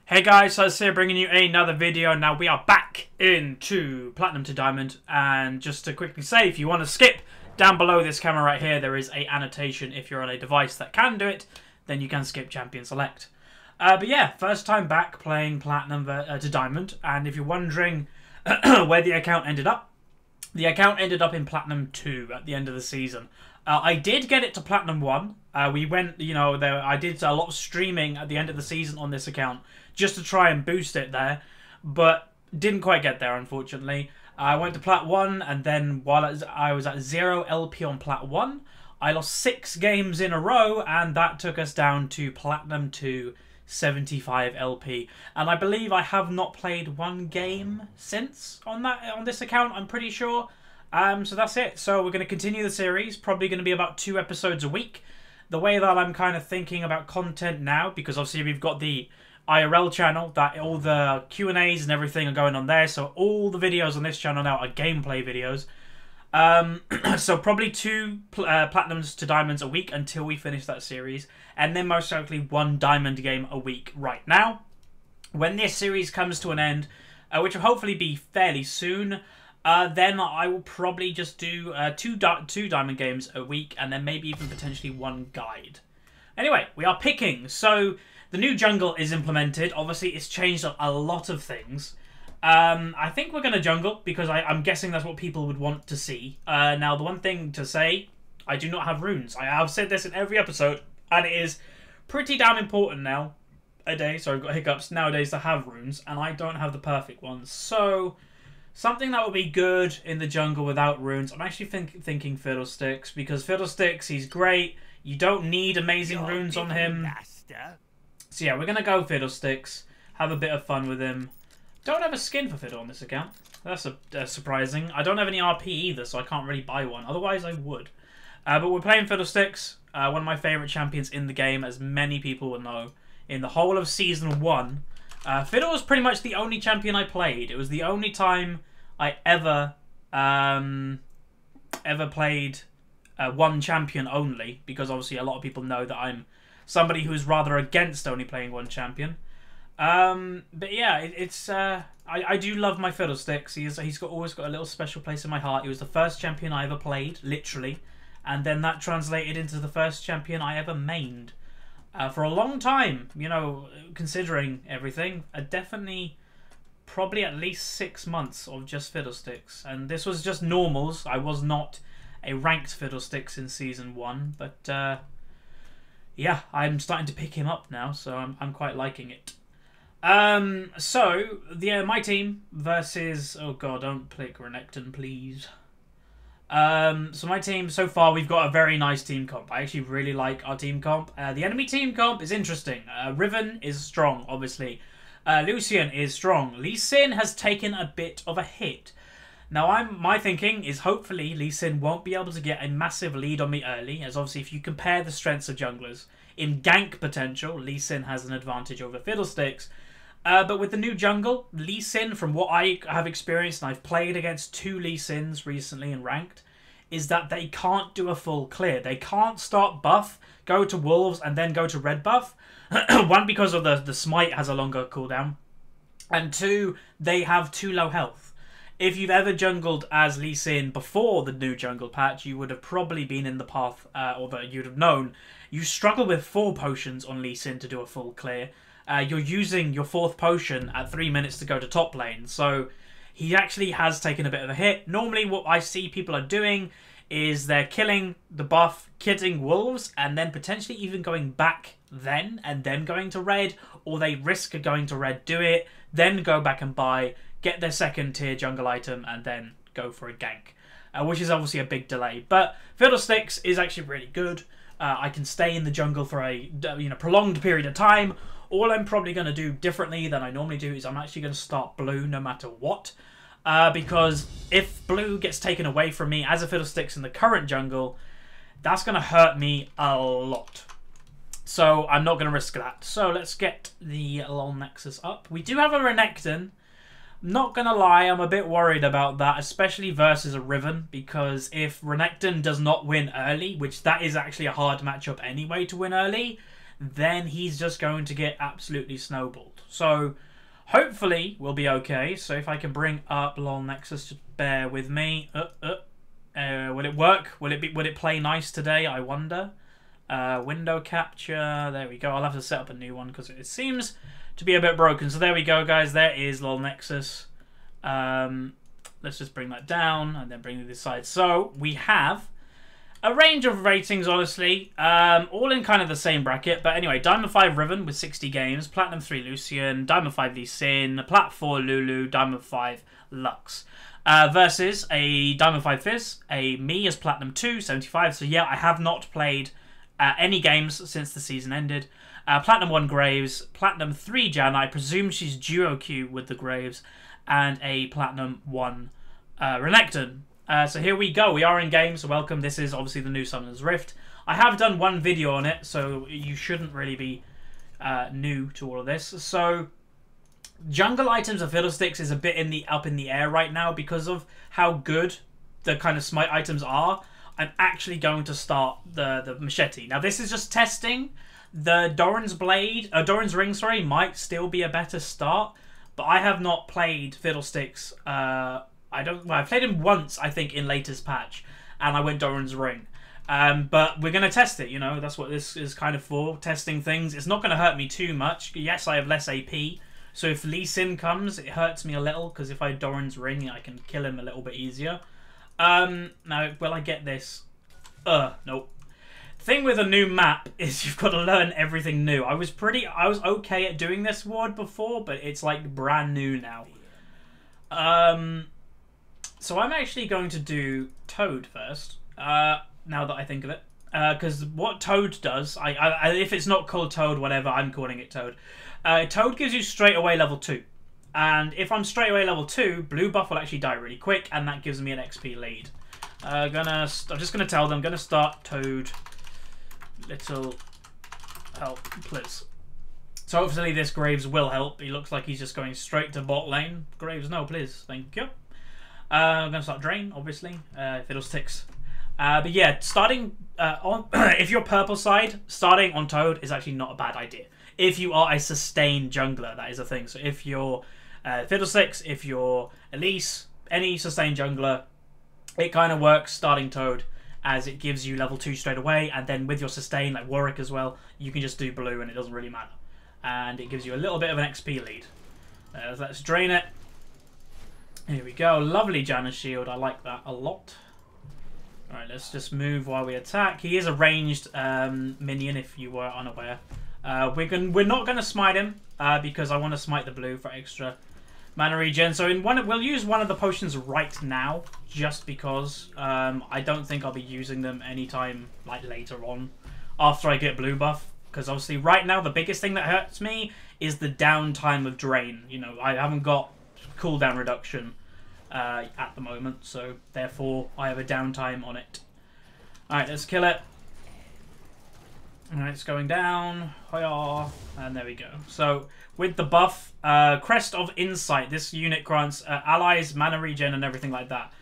Hey guys, so here bringing you another video. Now we are back into Platinum to Diamond, and just to quickly say, if you want to skip, down below this camera right here there is a annotation. If you're on a device that can do it, then you can skip Champion Select. But yeah, first time back playing Platinum to Diamond, and if you're wondering where the account ended up, the account ended up in Platinum 2 at the end of the season. I did get it to Platinum 1. We went, I did a lot of streaming at the end of the season on this account just to try and boost it there, but didn't quite get there, unfortunately. I went to Plat 1, and then while I was at 0 LP on Plat 1, I lost 6 games in a row, and that took us down to Platinum 2, 75 LP. And I believe I have not played one game since on this account, I'm pretty sure. So that's it. So we're going to continue the series, probably going to be about 2 episodes a week. The way that I'm kind of thinking about content now, because obviously we've got the IRL channel, that all the Q&As and everything are going on there, so all the videos on this channel now are gameplay videos. So probably 2 Platinums to Diamonds a week until we finish that series, and then most likely 1 Diamond game a week right now. When this series comes to an end, which will hopefully be fairly soon, then I will probably just do 2 Diamond games a week, and then maybe even potentially 1 guide. Anyway, we are picking. So the new jungle is implemented. Obviously, it's changed a lot of things. I think we're going to jungle, because I'm guessing that's what people would want to see. Now, the one thing to say, I do not have runes. I have said this in every episode, and it is pretty damn important nowadays. Sorry, I've got hiccups nowadays to have runes, and I don't have the perfect ones. So something that would be good in the jungle without runes, I'm actually thinking Fiddlesticks, because Fiddlesticks, he's great. You don't need amazing runes on him. So yeah, we're going to go Fiddlesticks, have a bit of fun with him. Don't have a skin for Fiddle on this account. That's surprising. I don't have any RP either, so I can't really buy one. Otherwise, I would. But we're playing Fiddlesticks, one of my favourite champions in the game, as many people will know. In the whole of Season 1, Fiddle was pretty much the only champion I played. It was the only time I ever played one champion only, because obviously a lot of people know that I'm somebody who's rather against only playing one champion. But yeah, I do love my Fiddlesticks. He's always got a little special place in my heart. He was the first champion I ever played, literally, and then that translated into the first champion I ever mained. For a long time, considering everything, definitely probably at least 6 months of just Fiddlesticks, and this was just normals. I was not a ranked Fiddlesticks in Season 1, but yeah, I'm starting to pick him up now, so I'm quite liking it. So my team versus, oh god, don't click Renekton, please. So my team, so far we've got a very nice team comp. I actually really like our team comp. The enemy team comp is interesting. Riven is strong, obviously. Lucian is strong. Lee Sin has taken a bit of a hit. Now, my thinking is hopefully Lee Sin won't be able to get a massive lead on me early, as obviously if you compare the strengths of junglers, in gank potential, Lee Sin has an advantage over Fiddlesticks. But with the new jungle, Lee Sin, from what I have experienced, and I've played against 2 Lee Sins recently in ranked, is that they can't do a full clear. They can't start buff, go to wolves, and then go to red buff. 1, because of the smite has a longer cooldown, and 2, they have too low health. If you've ever jungled as Lee Sin before the new jungle patch, you would have probably been in the path, or that you'd have known. You struggle with 4 potions on Lee Sin to do a full clear. You're using your 4th potion at 3 minutes to go to top lane, so he actually has taken a bit of a hit. Normally what I see people are doing is they're killing the buff, kitting wolves, and then potentially even going back then, and then going to red, or they risk going to red, do it, then go back and buy, get their 2nd tier jungle item, and then go for a gank, which is obviously a big delay. But Fiddlesticks is actually really good. I can stay in the jungle for a prolonged period of time. All I'm probably going to do differently than I normally do is I'm actually going to start blue no matter what. Because if blue gets taken away from me as a Fiddlesticks in the current jungle, that's going to hurt me a lot. So I'm not going to risk that. So let's get the LoL Nexus up. We do have a Renekton, Not gonna lie, I'm a bit worried about that, especially versus a Riven, because if Renekton does not win early, which that is actually a hard matchup anyway to win early, then he's just going to get absolutely snowballed. So hopefully we'll be okay. So if I can bring up Lol Nexus, just bear with me. Will it work? Will it play nice today? I wonder. Window capture. There we go. I'll have to set up a new one because it seems to be a bit broken. So there we go, guys. There is Lol Nexus. Let's just bring that down and then bring it this side. So we have a range of ratings, honestly, all in kind of the same bracket. But anyway, Diamond 5 Riven with 60 games, Platinum 3 Lucian, Diamond 5 Lee Sin, Plat 4 Lulu, Diamond 5 Lux. Versus a Diamond 5 Fizz, a me as Platinum 2, 75. So yeah, I have not played any games since the season ended. Platinum 1 Graves, Platinum 3 Jan, I presume she's duo queue with the Graves, and a Platinum 1 Renekton. So here we go. We are in game, so welcome. This is obviously the new Summoner's Rift. I have done one video on it, so you shouldn't really be new to all of this. So jungle items of Fiddlesticks is a bit up in the air right now because of how good the kind of smite items are. I'm actually going to start the machete. Now this is just testing. The Doran's blade, Doran's ring, sorry, might still be a better start, but I have not played Fiddlesticks. I played him once, I think, in latest patch, and I went Doran's ring. But we're gonna test it. You know, that's what this is kind of for, testing things. It's not gonna hurt me too much. Yes, I have less AP. So if Lee Sin comes, it hurts me a little, because if I Doran's ring, I can kill him a little bit easier. Now, will I get this? Nope. Thing with a new map is you've got to learn everything new. I was okay at doing this ward before, but it's like brand new now. So I'm actually going to do Toad first, now that I think of it. Because what Toad does, if it's not called Toad, whatever, I'm calling it Toad. Toad gives you straight away level 2. And if I'm straight away level 2, blue buff will actually die really quick, and that gives me an XP lead. I'm just going to tell them, I'm going to start Toad. Little help, please. So hopefully this Graves will help. He looks like he's just going straight to bot lane. Graves, no, please. Thank you. I'm going to start Drain, obviously. Fiddlesticks. But yeah, starting on if you're purple side, starting on Toad is actually not a bad idea. If you are a sustained jungler, that is a thing. So if you're Fiddlesticks, if you're Elise, any sustained jungler, it kind of works starting Toad, as it gives you level 2 straight away, and then with your sustain, like Warwick as well, you can just do blue and it doesn't really matter. And it gives you a little bit of an XP lead. Let's drain it. Here we go. Lovely Janus shield. I like that a lot. Alright, let's just move while we attack. He is a ranged minion, if you were unaware. We're not going to smite him, because I want to smite the blue for extra mana regen. So we'll use one of the potions right now, just because I don't think I'll be using them anytime like later on after I get blue buff. Because obviously right now the biggest thing that hurts me is the downtime of drain. You know, I haven't got cooldown reduction at the moment, so therefore I have a downtime on it. Alright, let's kill it. Alright, it's going down. Hoya. And there we go. So with the buff, Crest of Insight, this unit grants allies mana regen and everything like that,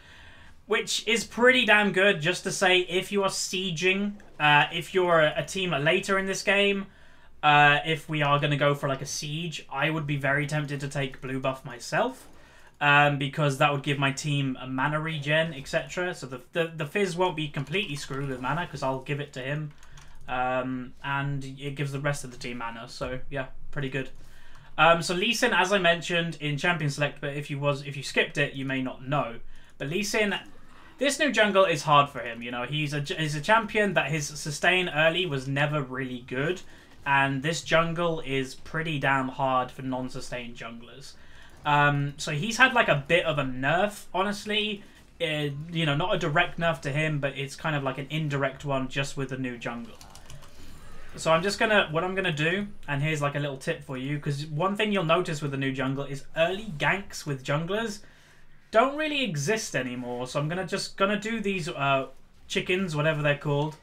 which is pretty damn good. Just to say, if you are sieging, if you're a team later in this game, if we are going to go for like a siege, I would be very tempted to take blue buff myself, because that would give my team a mana regen, etc. So the Fizz won't be completely screwed with mana, because I'll give it to him, and it gives the rest of the team mana. So yeah, pretty good. So Lee Sin, as I mentioned in Champion Select, but if you skipped it, you may not know. But Lee Sin, this new jungle is hard for him. You know, he's a champion that his sustain early was never really good, and this jungle is pretty damn hard for non-sustained junglers. So he's had like a bit of a nerf, honestly. You know, not a direct nerf to him, but it's kind of like an indirect one just with the new jungle. So what I'm gonna do, and here's like a little tip for you, because one thing you'll notice with the new jungle is early ganks with junglers don't really exist anymore. So I'm gonna do these chickens, whatever they're called.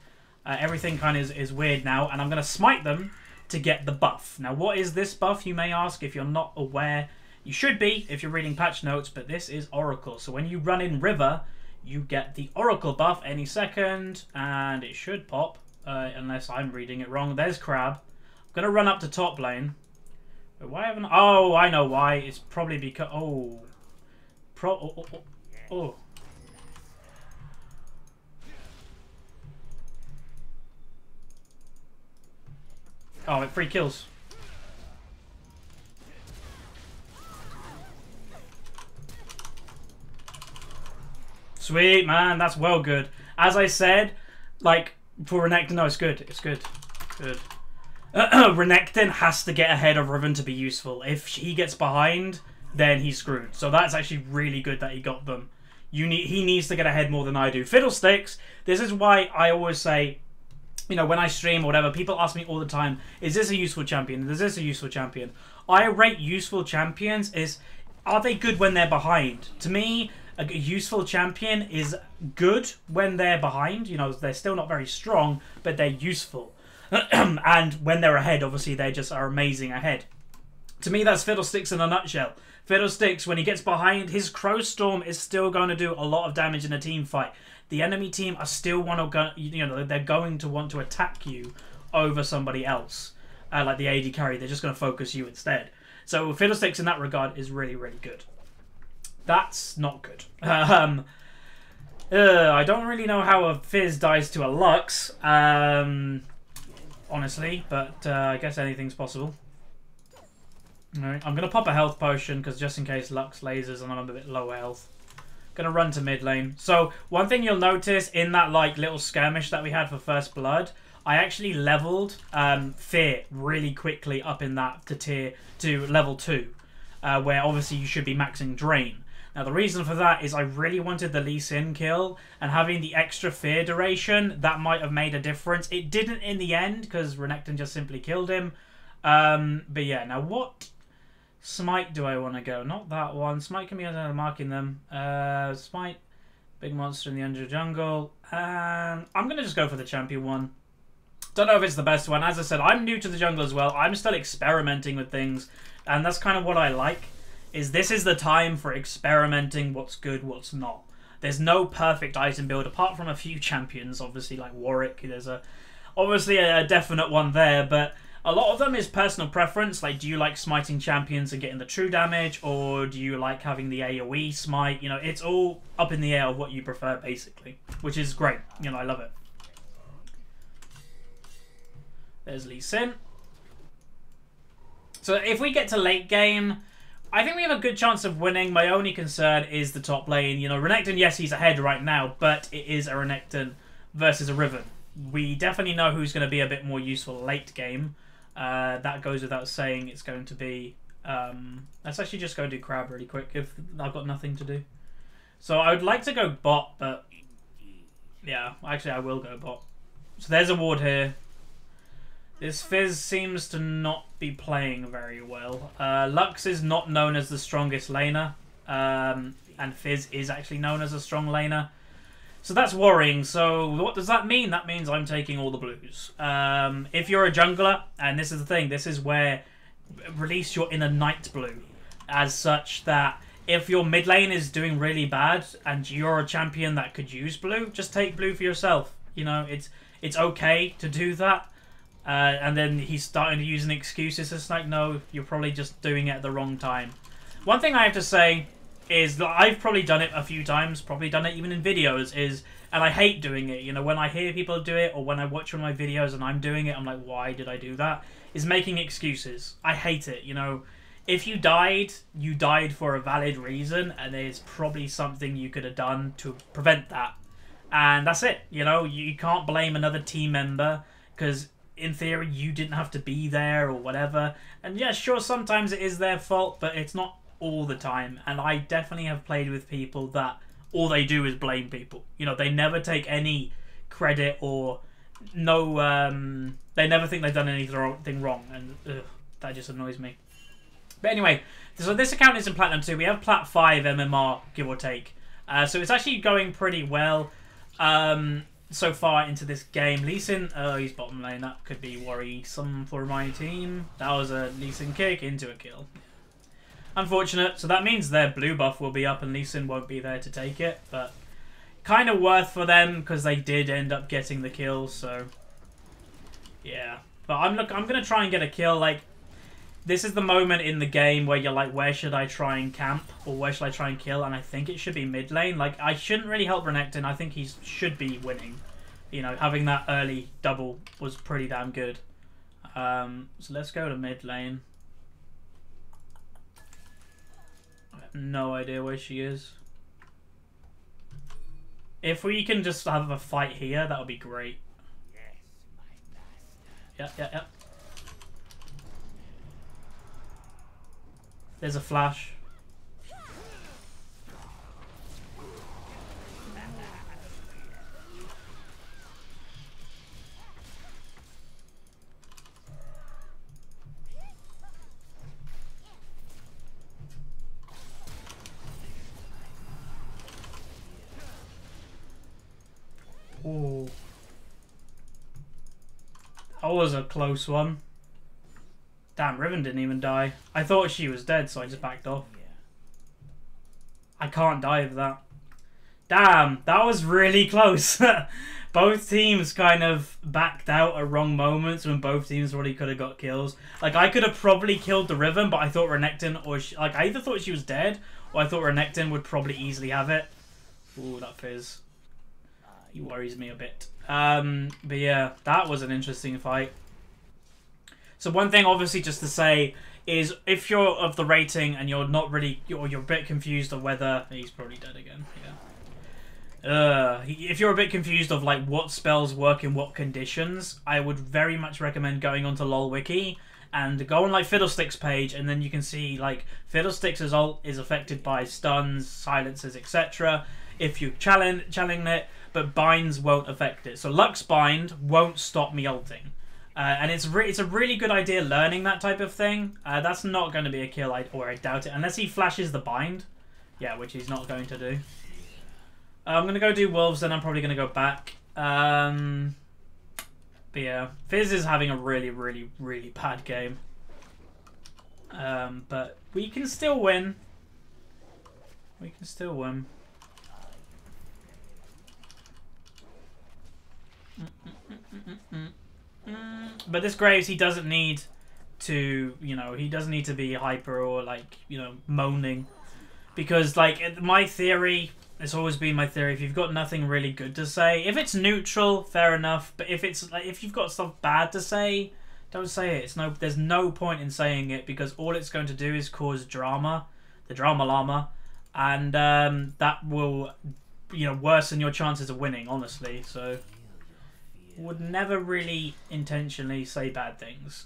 Everything kind of is weird now, and I'm gonna smite them to get the buff. Now, what is this buff, you may ask, if you're not aware? You should be if you're reading patch notes, but this is Oracle. So when you run in River, you get the Oracle buff any second, and it should pop, unless I'm reading it wrong. There's Crab. I'm going to run up to top lane. Wait, why haven't... Oh, I know why. It's probably because... Oh. Oh. Oh, it free kills. Sweet, man. That's well good. As I said, like, for Renekton, no, it's good. It's good. Good. Renekton has to get ahead of Riven to be useful. If he gets behind, then he's screwed. So that's actually really good that he got them. He needs to get ahead more than I do. Fiddlesticks, this is why I always say, you know, when I stream or whatever, people ask me all the time, is this a useful champion? Is this a useful champion? I rate useful champions is, are they good when they're behind? To me, a useful champion is good when they're behind. You know, they're still not very strong, but they're useful. And when they're ahead, obviously, they just are amazing ahead. To me, that's Fiddlesticks in a nutshell. Fiddlesticks, when he gets behind, his Crow Storm is still going to do a lot of damage in a team fight. The enemy team are still they're going to want to attack you over somebody else, like the AD carry. They're just going to focus you instead. So Fiddlesticks in that regard is really, really good. That's not good. I don't really know how a Fizz dies to a Lux, honestly, but I guess anything's possible. Alright, I'm going to pop a health potion, because just in case Lux lasers and I'm a bit low health. Gonna run to mid lane. So one thing you'll notice in that like little skirmish that we had for First Blood, I actually leveled Fear really quickly up in that to level 2, where obviously you should be maxing Drain. Now the reason for that is I really wanted the Lee Sin kill, and having the extra Fear duration, that might have made a difference. It didn't in the end because Renekton just simply killed him. But yeah, now what Smite do I want to go? Not that one. Smite can be marking them. Smite, big monster in the under jungle. And I'm going to just go for the champion one. Don't know if it's the best one. As I said, I'm new to the jungle as well. I'm still experimenting with things. And that's kind of what I like. Is this is the time for experimenting what's good, what's not. There's no perfect item build apart from a few champions. Obviously, like Warwick. There's obviously a definite one there. But a lot of them is personal preference. Like, do you like smiting champions and getting the true damage, or do you like having the AoE smite? You know, it's all up in the air of what you prefer, basically, which is great. You know, I love it. There's Lee Sin. So if we get to late game, I think we have a good chance of winning. My only concern is the top lane. You know, Renekton, yes, he's ahead right now, but it is a Renekton versus a Riven. We definitely know who's going to be a bit more useful late game. That goes without saying. It's going to be... let's actually just go do Crab really quick if I've got nothing to do. So I would like to go bot, but... yeah, actually I will go bot. So there's a ward here. This Fizz seems to not be playing very well. Lux is not known as the strongest laner. And Fizz is actually known as a strong laner. So that's worrying. So what does that mean? That means I'm taking all the blues. If you're a jungler, and this is the thing, this is where release your inner Night Blue. As such that if your mid lane is doing really bad and you're a champion that could use blue, just take blue for yourself. You know, it's okay to do that. And then he's starting to use an excuse. It's just like, no, you're probably just doing it at the wrong time. One thing I have to say is that I've probably done it a few times, probably done it even in videos, and I hate doing it. You know, when I hear people do it, or when I watch one of my videos and I'm doing it, I'm like, why did I do that? Is making excuses. I hate it, you know. If you died for a valid reason, and there's probably something you could have done to prevent that. And that's it, you know. You can't blame another team member, because in theory you didn't have to be there or whatever. And yeah, sure, sometimes it is their fault, but it's not all the time. And I definitely have played with people that all they do is blame people. You know, they never take any credit or no, they never think they've done anything wrong, and that just annoys me. But anyway, so this account is in Platinum 2. We have Plat 5 MMR, give or take. So it's actually going pretty well so far into this game. Lee Sin, oh, he's bottom lane. That could be worrisome for my team. That was a Lee Sin kick into a kill. Unfortunate. So that means their blue buff will be up and Lee Sin won't be there to take it. But kind of worth for them because they did end up getting the kill. So yeah. But I'm going to try and get a kill. Like, this is the moment in the game where you're like, where should I try and camp? Or where should I try and kill? And I think it should be mid lane. Like, I shouldn't really help Renekton. I think he should be winning. You know, having that early double was pretty damn good. So let's go to mid lane. I have no idea where she is. If we can just have a fight here, that would be great. Yeah. There's a flash. Ooh. That was a close one. Damn, Riven didn't even die. I thought she was dead, so I just backed off. I can't dive that. Damn, that was really close. Both teams kind of backed out at wrong moments when both teams already could have got kills. Like, I could have probably killed the Riven, but I thought Renekton, or like, I either thought she was dead, or I thought Renekton would probably easily have it. Ooh, that fizz. He worries me a bit. But yeah, that was an interesting fight. So one thing, obviously, just to say is if you're of the rating and you're not really, or you're a bit confused of whether he's probably dead again. Yeah. If you're a bit confused of like what spells work in what conditions, I would very much recommend going onto LoL Wiki and go on like Fiddlesticks page, and then you can see like Fiddlesticks' ult is affected by stuns, silences, etc. If you challenge it, but binds won't affect it. So Lux bind won't stop me ulting. And it's a really good idea learning that type of thing. That's not going to be a kill, or I doubt it. Unless he flashes the bind. Yeah, which he's not going to do. I'm going to go do Wolves, then I'm probably going to go back. But yeah, Fizz is having a really, really, really bad game. But we can still win. We can still win. But this Graves, he doesn't need to, you know, he doesn't need to be hyper or like, you know, moaning. Because like my theory, it's always been my theory, if you've got nothing really good to say, if it's neutral, fair enough. But if it's like, if you've got stuff bad to say, don't say it. There's no point in saying it, because all it's going to do is cause drama, the drama llama, and that will, you know, worsen your chances of winning, honestly. So would never really intentionally say bad things.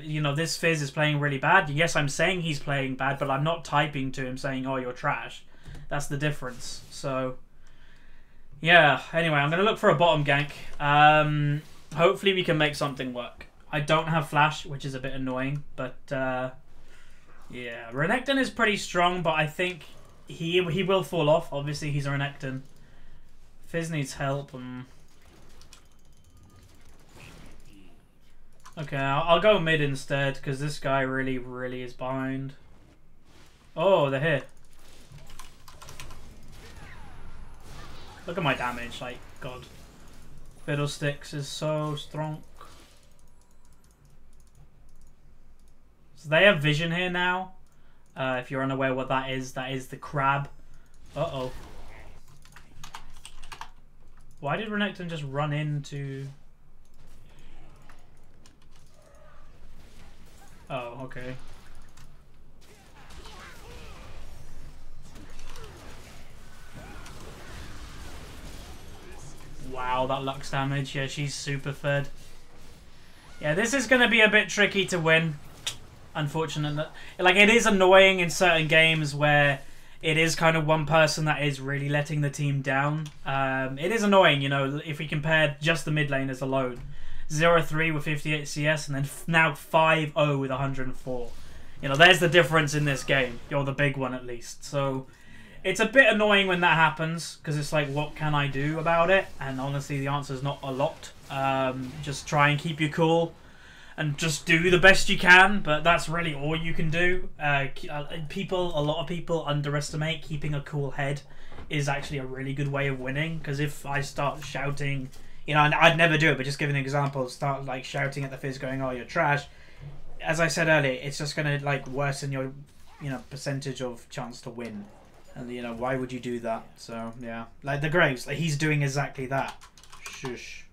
You know, this Fizz is playing really bad. Yes, I'm saying he's playing bad, but I'm not typing to him saying, oh, you're trash. That's the difference. So yeah, anyway, I'm going to look for a bottom gank. Hopefully we can make something work. I don't have flash, which is a bit annoying, but yeah, Renekton is pretty strong, but I think he will fall off. Obviously, he's a Renekton. Fizz needs help. Okay, I'll go mid instead, because this guy really, really is behind. Oh, they're here. Look at my damage, like, God. Fiddlesticks is so strong. So they have vision here now. If you're unaware what that is the crab. Uh-oh. Why did Renekton just run into... Oh, okay. Wow, that Lux damage. Yeah, she's super fed. Yeah, this is going to be a bit tricky to win. Unfortunately. Like, it is annoying in certain games where it is kind of one person that is really letting the team down. It is annoying, you know, if we compare just the mid laners alone. 0-3 with 58 CS, and then now 5-0 with 104. You know, there's the difference in this game. You're the big one, at least. So it's a bit annoying when that happens, because it's like, what can I do about it? And honestly, the answer is not a lot. Just try and keep you cool. and just do the best you can, but that's really all you can do. A lot of people underestimate keeping a cool head is actually a really good way of winning, because if I start shouting, you know, and I'd never do it, but just giving an example, start like shouting at the Fizz going, oh, you're trash, as I said earlier, it's just going to like worsen your, you know, percentage of chance to win. And, you know, why would you do that? So, yeah. Like the Graves, like, he's doing exactly that. Shush.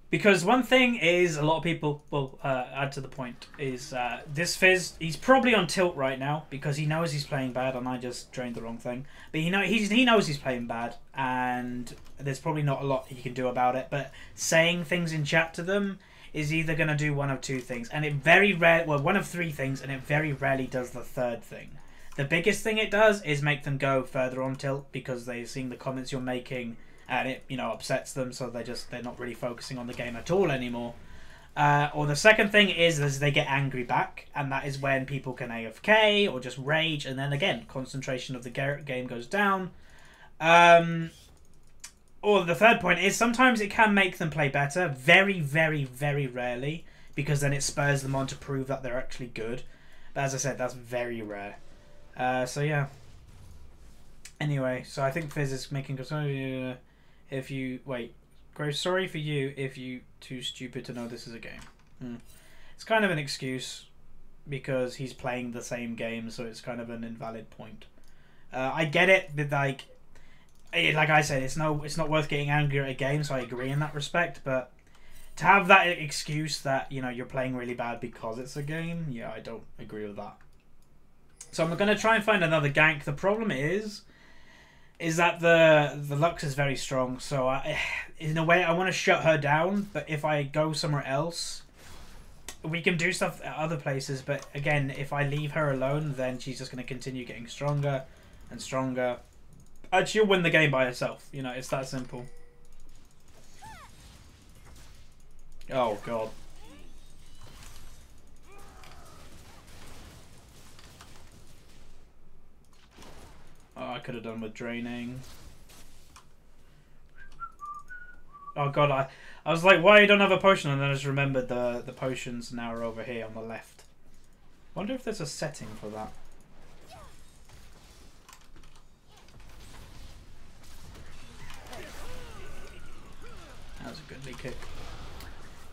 Because one thing is, a lot of people will add to the point, is this Fizz, he's probably on tilt right now because he knows he's playing bad, and I just drained the wrong thing. But he knows he's playing bad, and there's probably not a lot he can do about it. But saying things in chat to them is either going to do one of two things, and it very rare, well, one of three things, and it very rarely does the third thing. The biggest thing it does is make them go further on tilt because they're seeing the comments you're making, and it, you know, upsets them, so they're not really focusing on the game at all anymore. Or the second thing is they get angry back, and that is when people can AFK or just rage, and then again concentration of the game goes down. Or the third point is sometimes it can make them play better, very, very, very rarely, because then it spurs them on to prove that they're actually good. But as I said, that's very rare. So yeah. Anyway, so I think Fizz is making if you wait, Gross, sorry for you if you too stupid to know this is a game. It's kind of an excuse because he's playing the same game, so it's kind of an invalid point. I get it, but like I said, it's not worth getting angry at a game, so I agree in that respect. But to have that excuse that, you know, you're playing really bad because it's a game, yeah, I don't agree with that. So I'm going to try and find another gank. The problem is that the Lux is very strong, so in a way I want to shut her down, but if I go somewhere else, we can do stuff at other places, but again, if I leave her alone, then she's just going to continue getting stronger and stronger, and she'll win the game by herself. You know, it's that simple. Oh god. Oh, I could have done with draining. Oh god, I was like, why you don't have a potion? And then I just remembered the potions now are over here on the left. Wonder if there's a setting for that. That was a good lead kick.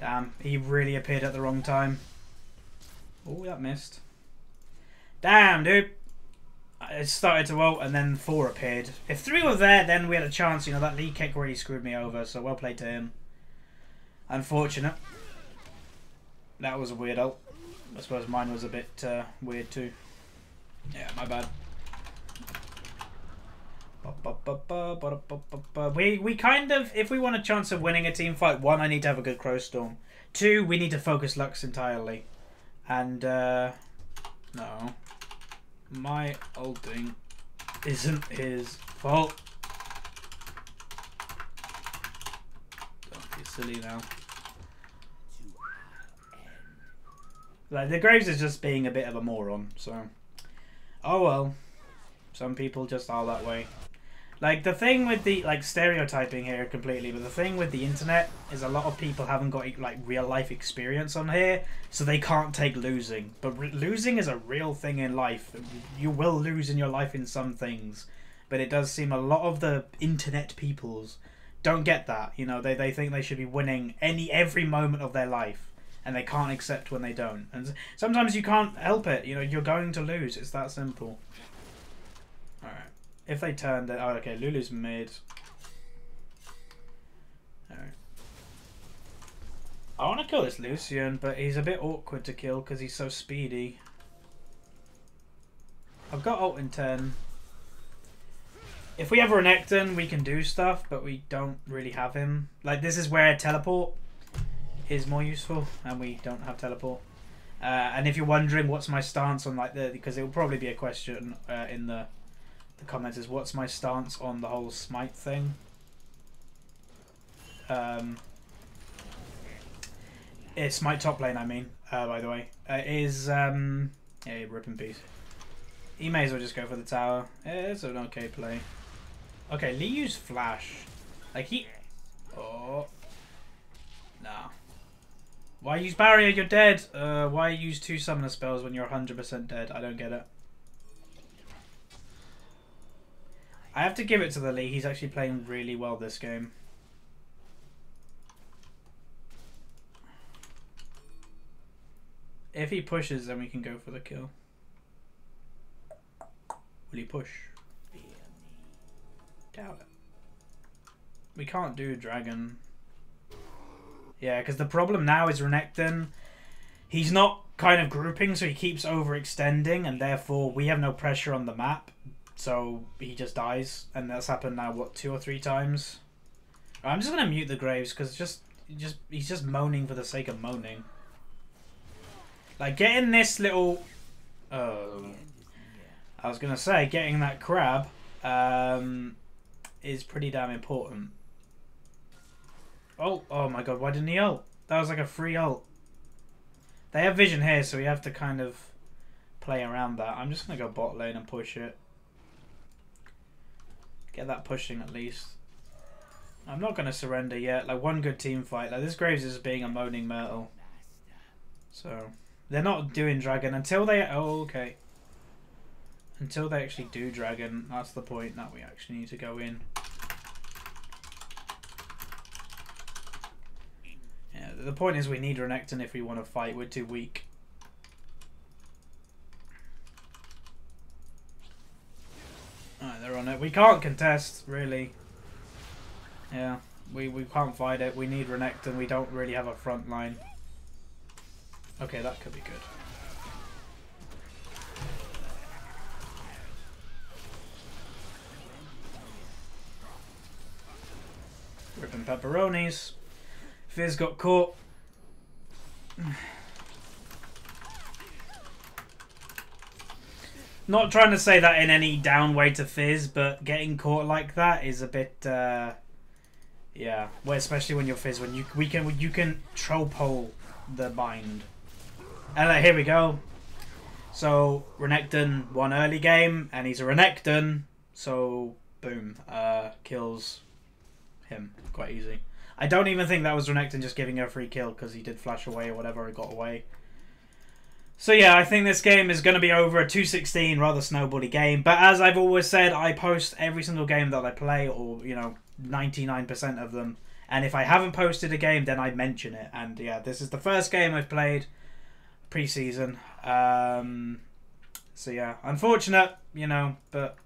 Damn, he really appeared at the wrong time. Oh, that missed. Damn, dude. It started to ult and then 4 appeared. If 3 were there, then we had a chance. You know, that lead kick really screwed me over, so well played to him. Unfortunate. That was a weird ult. I suppose mine was a bit weird too. Yeah, my bad. We kind of, if we want a chance of winning a team fight, 1, I need to have a good Crow Storm. 2, we need to focus Lux entirely. And, no. My ulting isn't his fault. Don't be silly now. Like, the Graves is just being a bit of a moron, so... Oh well. Some people just are that way. Like, the thing with the, like, stereotyping here completely, but the thing with the internet is a lot of people haven't got, like, real-life experience on here, so they can't take losing. But losing is a real thing in life. You will lose in your life in some things, but it does seem a lot of the internet peoples don't get that. You know, they think they should be winning every moment of their life, and they can't accept when they don't. And sometimes you can't help it. You know, you're going to lose. It's that simple. Alright. If they turn, then... Oh, okay, Lulu's mid. Alright. I want to kill this Lucian, but he's a bit awkward to kill because he's so speedy. I've got ult in 10. If we have Renekton, we can do stuff, but we don't really have him. Like, this is where teleport is more useful, and we don't have teleport. And if you're wondering what's my stance on, like, because it will probably be a question in the comments, is what's my stance on the whole smite thing. It's smite top lane, I mean, by the way. Yeah, rip in peace. He may as well just go for the tower. It's an okay play. Okay, Lee used flash. Like he... Oh. Nah. Why use barrier? You're dead. Why use 2 summoner spells when you're 100% dead? I don't get it. I have to give it to the Lee. He's actually playing really well this game. If he pushes, then we can go for the kill. Will he push? Doubt it. We can't do dragon. Yeah, because the problem now is Renekton. He's not kind of grouping, so he keeps overextending, and therefore we have no pressure on the map. So he just dies, and that's happened now, what, 2 or 3 times? I'm just gonna mute the Graves because he's just moaning for the sake of moaning. Like getting this little, I was gonna say getting that crab is pretty damn important. Oh my god! Why didn't he ult? That was like a free ult. They have vision here, so we have to kind of play around that. I'm just gonna go bot lane and push it. Get that pushing at least. I'm not gonna surrender yet. Like one good team fight. Like this Graves is being a moaning Myrtle. So they're not doing dragon until they. Oh okay. Until they actually do dragon, that's the point that we actually need to go in. Yeah, the point is we need Renekton if we want to fight. We're too weak. Alright, they're on it. We can't contest, really. Yeah, we can't fight it. We need Renekton. We don't really have a front line. Okay, that could be good. Ripping pepperonis. Fizz got caught. Not trying to say that in any down way to Fizz, but getting caught like that is a bit, yeah. Well, especially when you're Fizz, when you can troll pole the bind. And like, here we go. So Renekton won early game, and he's a Renekton, so boom, kills him quite easy. I don't even think that was Renekton just giving her a free kill because he did flash away or whatever, it got away. So yeah, I think this game is going to be over a 2-16, rather snowbally game. But as I've always said, I post every single game that I play, or, you know, 99% of them. And if I haven't posted a game, then I mention it. And yeah, this is the first game I've played pre-season. So yeah, unfortunate, you know, but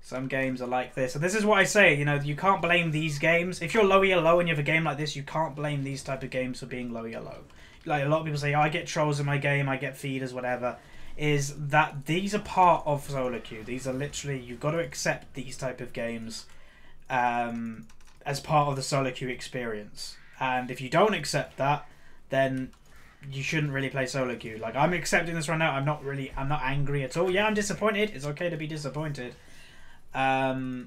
some games are like this. And this is what I say, you know, you can't blame these games. If you're low yellow and you have a game like this, you can't blame these type of games for being low yellow. Like a lot of people say, oh, I get trolls in my game, I get feeders, whatever. Is that these are part of solo queue. These are literally, you've got to accept these type of games as part of the solo queue experience. And if you don't accept that, then you shouldn't really play solo queue. Like, I'm accepting this right now. I'm not angry at all. Yeah, I'm disappointed. It's okay to be disappointed. But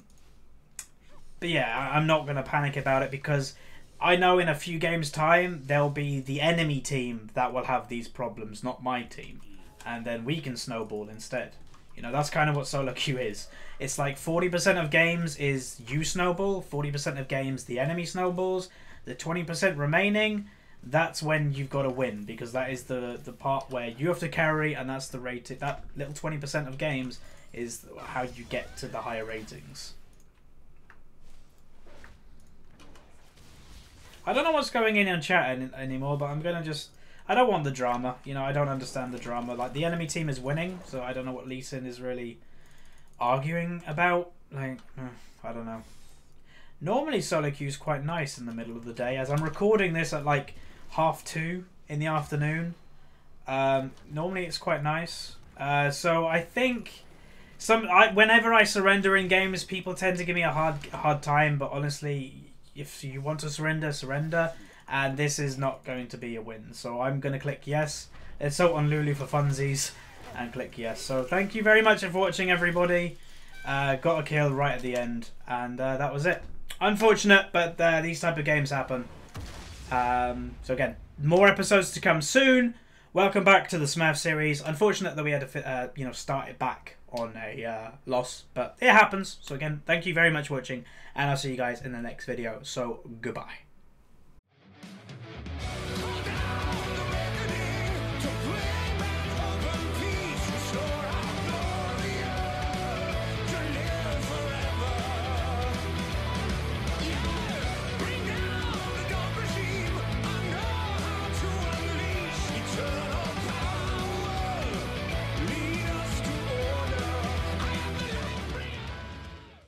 yeah, I'm not going to panic about it because I know in a few games' time, there'll be the enemy team that will have these problems, not my team. And then we can snowball instead. You know, that's kind of what solo queue is. It's like 40% of games is you snowball, 40% of games the enemy snowballs. The 20% remaining, that's when you've got to win, because that is the part where you have to carry, and that's the rating. That little 20% of games is how you get to the higher ratings. I don't know what's going in chat anymore, but I'm going to just... I don't want the drama. You know, I don't understand the drama. Like, the enemy team is winning, so I don't know what Lee Sin is really arguing about. Like, I don't know. Normally, solo queue is quite nice in the middle of the day, as I'm recording this at, like, 2:30 in the afternoon. Normally, it's quite nice. So, I think... whenever I surrender in games, people tend to give me a hard time, but honestly... If you want to surrender, and this is not going to be a win. So I'm going to click yes. It's so on Lulu for funsies, and click yes. So thank you very much for watching, everybody. Got a kill right at the end, and that was it. Unfortunate, but these type of games happen. So again, more episodes to come soon. welcome back to the Smurf series. Unfortunate that we had to, start it back on a loss, but it happens. So again, thank you very much for watching, and I'll see you guys in the next video. So goodbye.